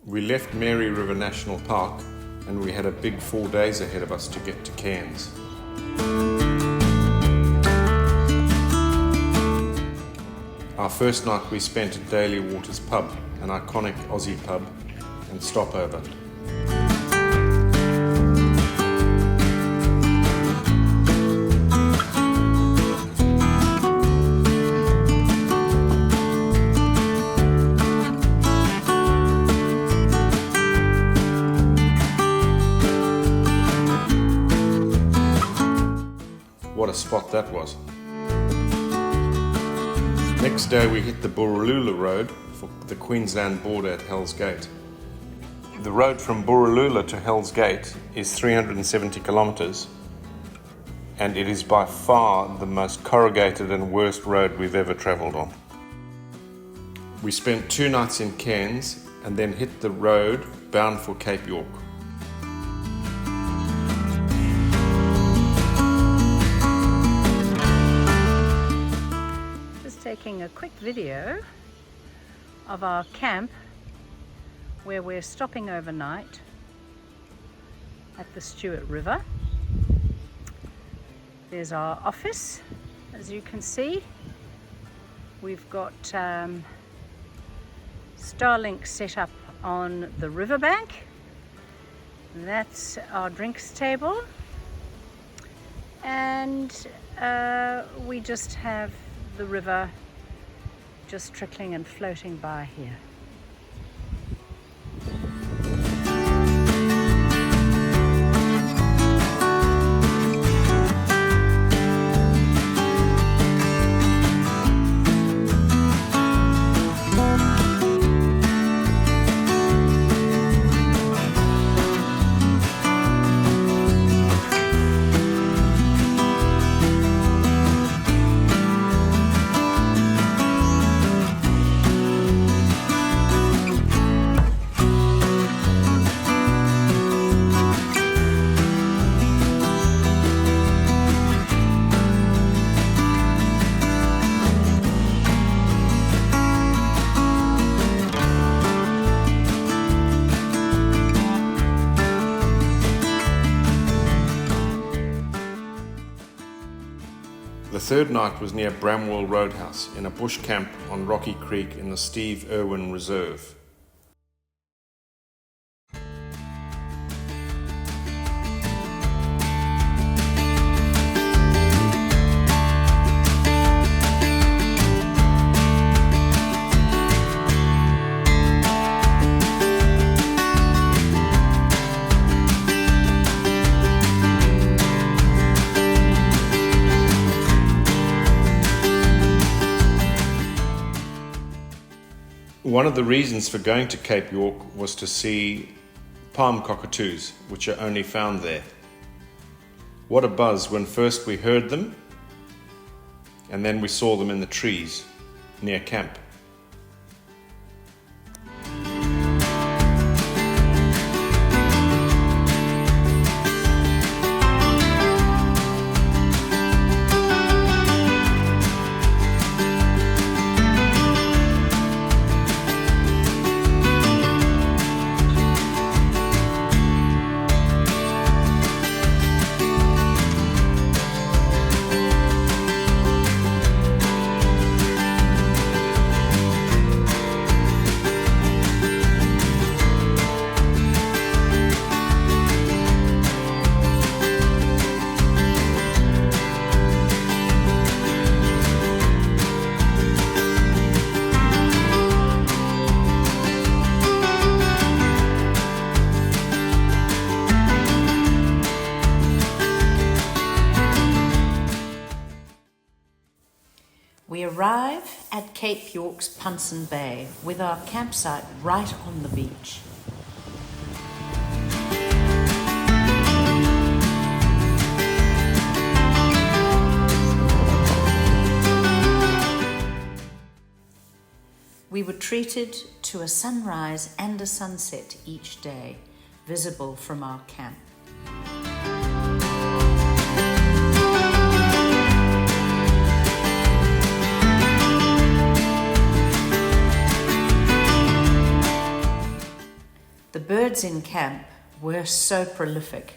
We left Mary River National Park and we had a big 4 days ahead of us to get to Cairns. Our first night we spent at Daly Waters pub, an iconic Aussie pub and stopover. What a spot that was. Next day we hit the Borroloola Road for the Queensland border at Hell's Gate. The road from Borroloola to Hell's Gate is 370 kilometres and it is by far the most corrugated and worst road we've ever travelled on. We spent 2 nights in Cairns and then hit the road bound for Cape York. Taking a quick video of our camp where we're stopping overnight at the Stewart River. There's our office, as you can see. We've got Starlink set up on the riverbank. That's our drinks table, and we just have the river just trickling and floating by here. The third night was near Bramwell Roadhouse in a bush camp on Rocky Creek in the Steve Irwin Reserve. One of the reasons for going to Cape York was to see palm cockatoos, which are only found there. What a buzz when first we heard them, and then we saw them in the trees near camp. We arrive at Cape York's Punson Bay with our campsite right on the beach. We were treated to a sunrise and a sunset each day, visible from our camp. The birds in camp were so prolific.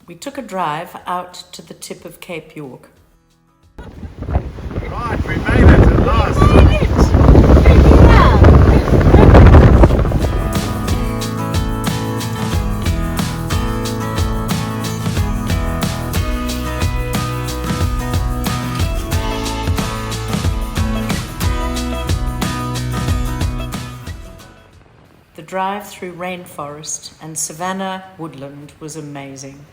We took a drive out to the tip of Cape York. Right, we made it at last. The drive through rainforest and savanna woodland was amazing.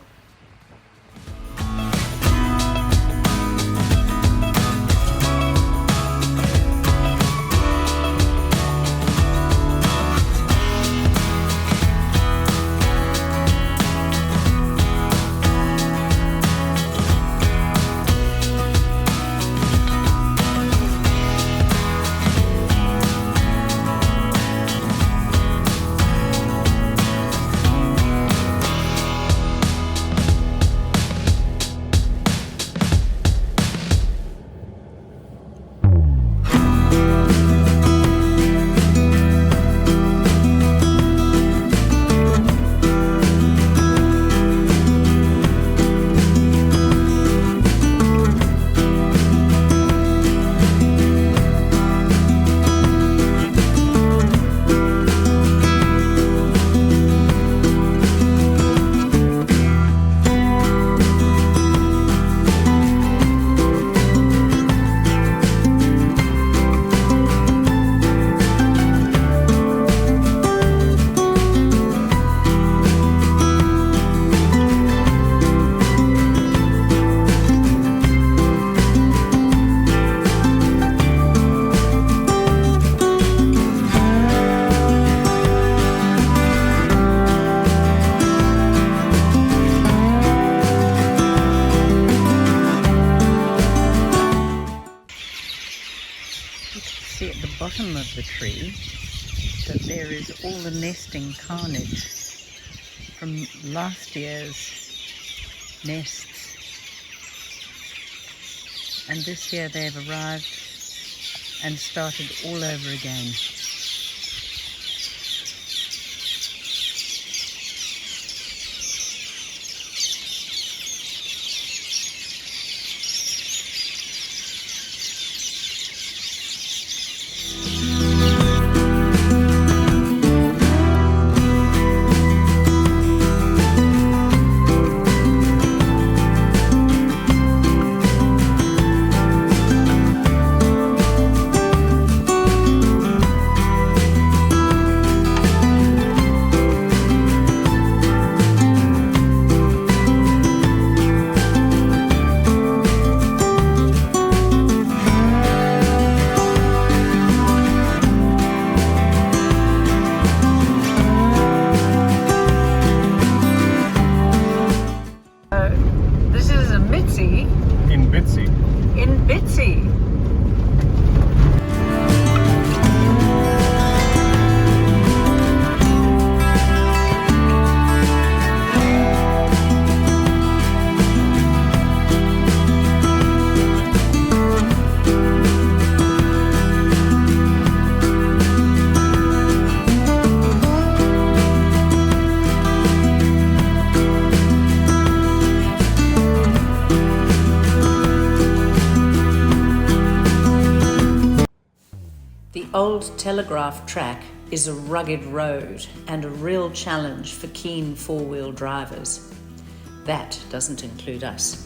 See at the bottom of the tree that there is all the nesting carnage from last year's nests, and this year they've arrived and started all over again. The old telegraph track is a rugged road and a real challenge for keen four-wheel drivers. That doesn't include us.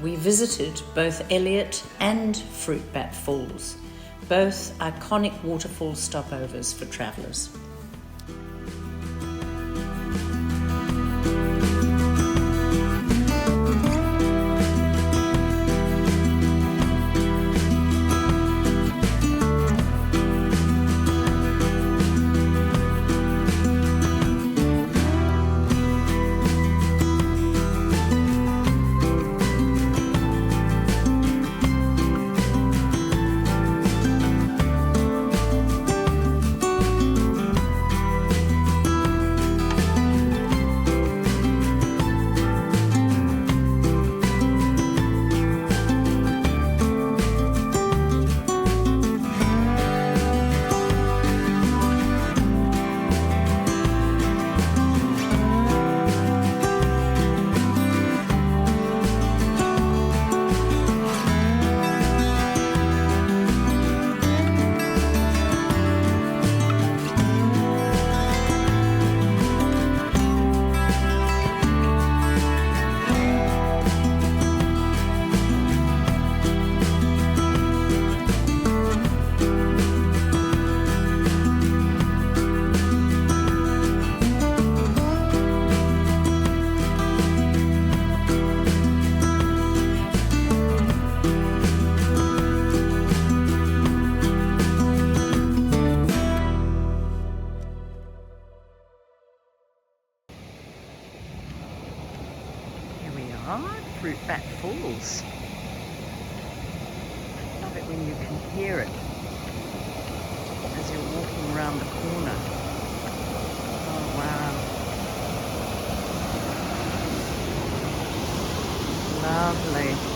We visited both Elliot and Fruitbat Falls, both iconic waterfall stopovers for travellers. Fruitbat Falls. Love it when you can hear it as you're walking around the corner. Oh wow. Lovely.